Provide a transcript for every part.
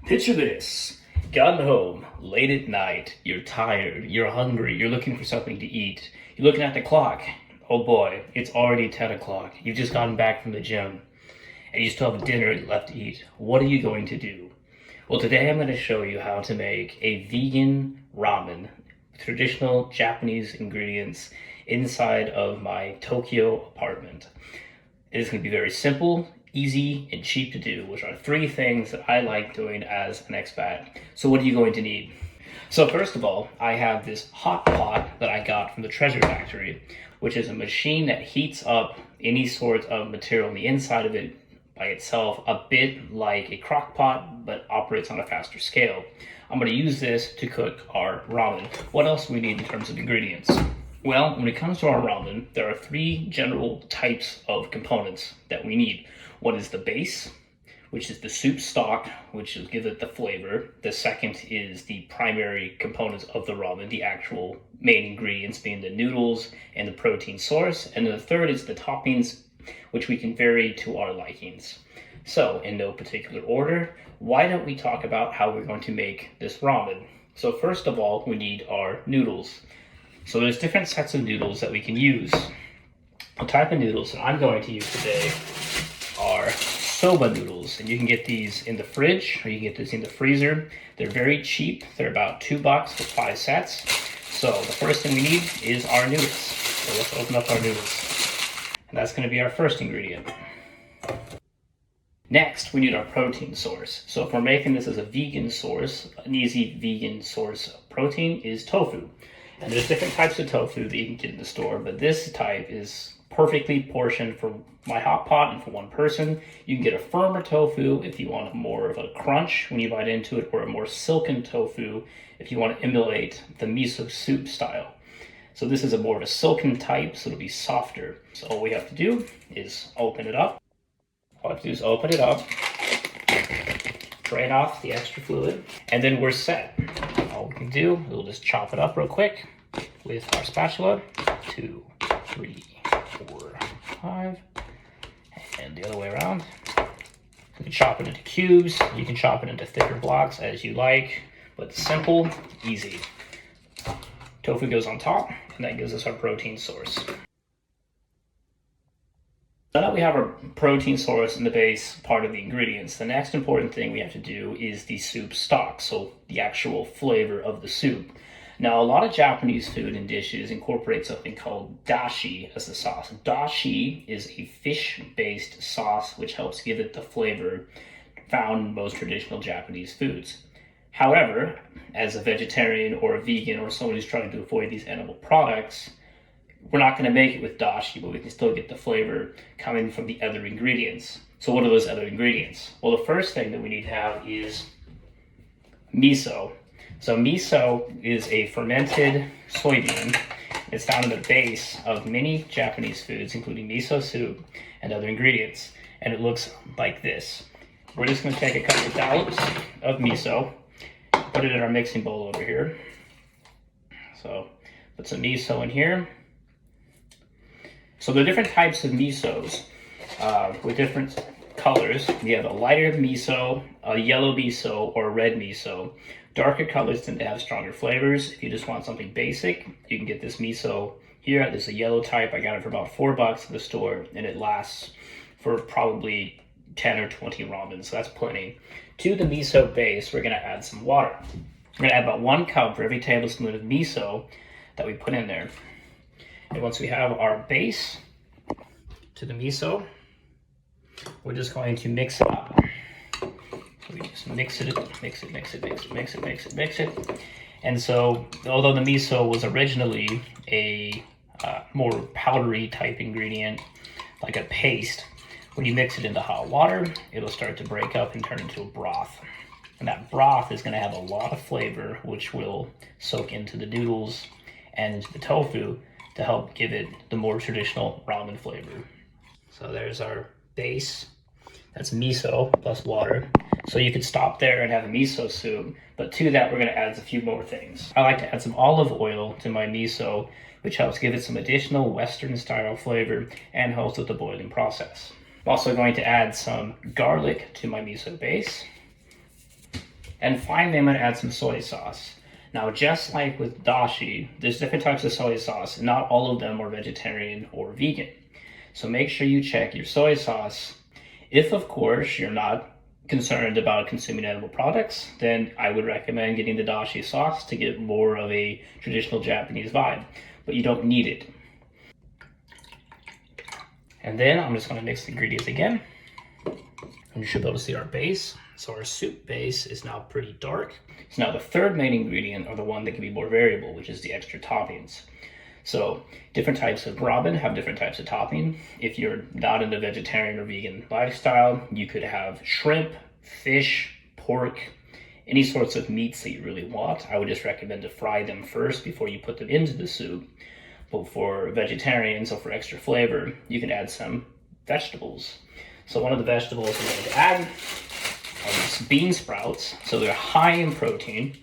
Picture this. Gotten home late at night, you're tired, you're hungry, you're looking for something to eat. You're looking at the clock. Oh boy, it's already 10 o'clock. You've just gotten back from the gym and you still have dinner left to eat. What are you going to do? Well, today I'm going to show you how to make a vegan ramen, traditional Japanese ingredients inside of my Tokyo apartment. It is going to be very simple, easy, and cheap to do, which are three things that I like doing as an expat. So what are you going to need? So first of all, I have this hot pot that I got from the Treasure Factory, which is a machine that heats up any sort of material on the inside of it by itself, a bit like a crock pot, but operates on a faster scale. I'm going to use this to cook our ramen. What else do we need in terms of ingredients? Well, when it comes to our ramen, there are three general types of components that we need. One is the base, which is the soup stock, which will give it the flavor. The second is the primary components of the ramen, the actual main ingredients being the noodles and the protein source. And then the third is the toppings, which we can vary to our likings. So, in no particular order, why don't we talk about how we're going to make this ramen? So first of all, we need our noodles. So there's different sets of noodles that we can use. The type of noodles that I'm going to use today are soba noodles, and you can get these in the fridge or you can get this in the freezer. They're very cheap. They're about $2 for 5 sets. So the first thing we need is our noodles. So let's open up our noodles. And that's going to be our first ingredient. Next, we need our protein source. So if we're making this as a vegan source, an easy vegan source of protein is tofu. And there's different types of tofu that you can get in the store, but this type is perfectly portioned for my hot pot and for one person. You can get a firmer tofu if you want more of a crunch when you bite into it, or a more silken tofu if you want to emulate the miso soup style. So this is a more of a silken type, so it'll be softer. So all we have to do is open it up. All I have to do is open it up, drain off the extra fluid, and then we're set. All we can do, we'll just chop it up real quick with our spatula. 2, 3, 4, 5, and the other way around. You can chop it into cubes, you can chop it into thicker blocks as you like, but simple, easy. Tofu goes on top, and that gives us our protein source. Now that we have our protein source in the base part of the ingredients, the next important thing we have to do is the soup stock, so the actual flavor of the soup. Now, a lot of Japanese food and dishes incorporate something called dashi as the sauce. Dashi is a fish-based sauce which helps give it the flavor found in most traditional Japanese foods. However, as a vegetarian or a vegan or someone who's trying to avoid these animal products, we're not going to make it with dashi, but we can still get the flavor coming from the other ingredients. So what are those other ingredients? Well, the first thing that we need to have is miso. So miso is a fermented soybean. It's found in the base of many Japanese foods, including miso soup and other ingredients. And it looks like this. We're just going to take a couple of dollops of miso, put it in our mixing bowl over here. So put some miso in here. So there are different types of misos with different colors. We have a lighter miso, a yellow miso, or a red miso. Darker colors tend to have stronger flavors. If you just want something basic, you can get this miso here. This is a yellow type. I got it for about $4 at the store, and it lasts for probably 10 or 20 ramen, so that's plenty. To the miso base, we're going to add some water. We're going to add about 1 cup for every tablespoon of miso that we put in there. And once we have our base to the miso, we're just going to mix it up. So we just mix it. And so, although the miso was originally a more powdery type ingredient, like a paste, when you mix it into hot water, it'll start to break up and turn into a broth. And that broth is going to have a lot of flavor, which will soak into the noodles and into the tofu to help give it the more traditional ramen flavor. So there's our base. That's miso plus water. So you could stop there and have a miso soup, but to that we're going to add a few more things. I like to add some olive oil to my miso, which helps give it some additional Western style flavor and helps with the boiling process. I'm also going to add some garlic to my miso base. And finally, I'm going to add some soy sauce. Now, just like with dashi, there's different types of soy sauce. Not all of them are vegetarian or vegan. So make sure you check your soy sauce. If, of course, you're not concerned about consuming edible products, then I would recommend getting the dashi sauce to get more of a traditional Japanese vibe. But you don't need it. And then I'm just going to mix the ingredients again. And you should be able to see our base. So our soup base is now pretty dark. So now the third main ingredient, or the one that can be more variable, which is the extra toppings. So different types of ramen have different types of topping. If you're not in the vegetarian or vegan lifestyle, you could have shrimp, fish, pork, any sorts of meats that you really want. I would just recommend to fry them first before you put them into the soup. But for vegetarians or for extra flavor, you can add some vegetables. So one of the vegetables we're going to add are these bean sprouts. So they're high in protein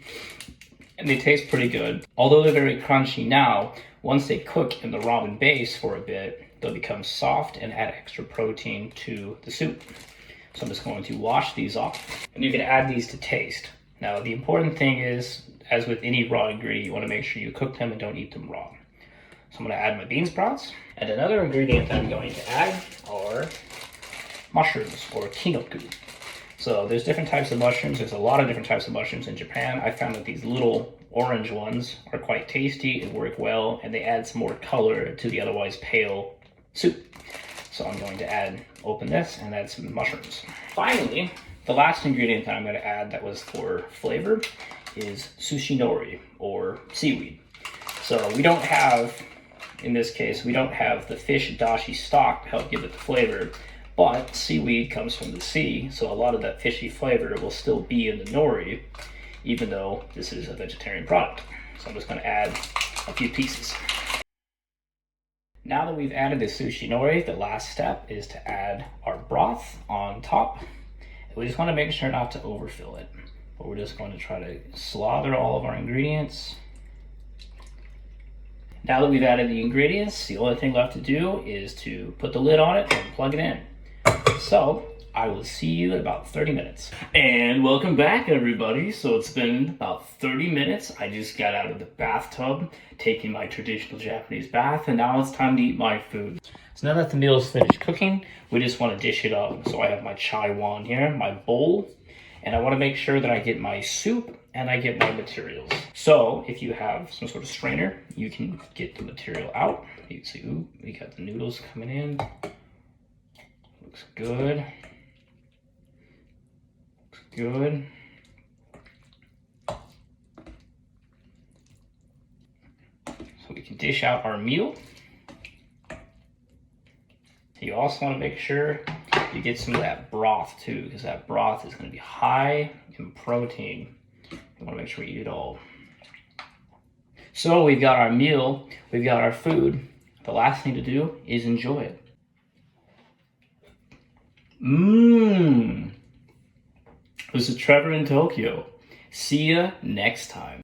and they taste pretty good. Although they're very crunchy now, once they cook in the ramen base for a bit, they'll become soft and add extra protein to the soup. So I'm just going to wash these off. And you can add these to taste. Now the important thing is, as with any raw ingredient, you want to make sure you cook them and don't eat them raw. So I'm going to add my bean sprouts. And another ingredient that I'm going to add are mushrooms, or kinoku. So there's different types of mushrooms. There's a lot of different types of mushrooms in Japan. I found that these little orange ones are quite tasty and work well, and they add some more color to the otherwise pale soup. So I'm going to open this and add some mushrooms. Finally, the last ingredient that I'm going to add that was for flavor is sushi nori, or seaweed. So we don't have, in this case, we don't have the fish dashi stock to help give it the flavor. But seaweed comes from the sea, so a lot of that fishy flavor will still be in the nori, even though this is a vegetarian product. So I'm just going to add a few pieces. Now that we've added the sushi nori, the last step is to add our broth on top. And we just want to make sure not to overfill it. But we're just going to try to slather all of our ingredients. Now that we've added the ingredients, the only thing left to do is to put the lid on it and plug it in. So, I will see you in about 30 minutes. And welcome back, everybody. So it's been about 30 minutes. I just got out of the bathtub, taking my traditional Japanese bath, and now it's time to eat my food. So now that the meal is finished cooking, we just want to dish it up. So I have my chai wan here, my bowl, and I want to make sure that I get my soup and I get my materials. So if you have some sort of strainer, you can get the material out. You can see, ooh, we got the noodles coming in. Looks good. Looks good. So we can dish out our meal. You also want to make sure you get some of that broth too, because that broth is going to be high in protein. You want to make sure you eat it all. So we've got our meal, we've got our food. The last thing to do is enjoy it. This is Trevor in Tokyo. See ya next time.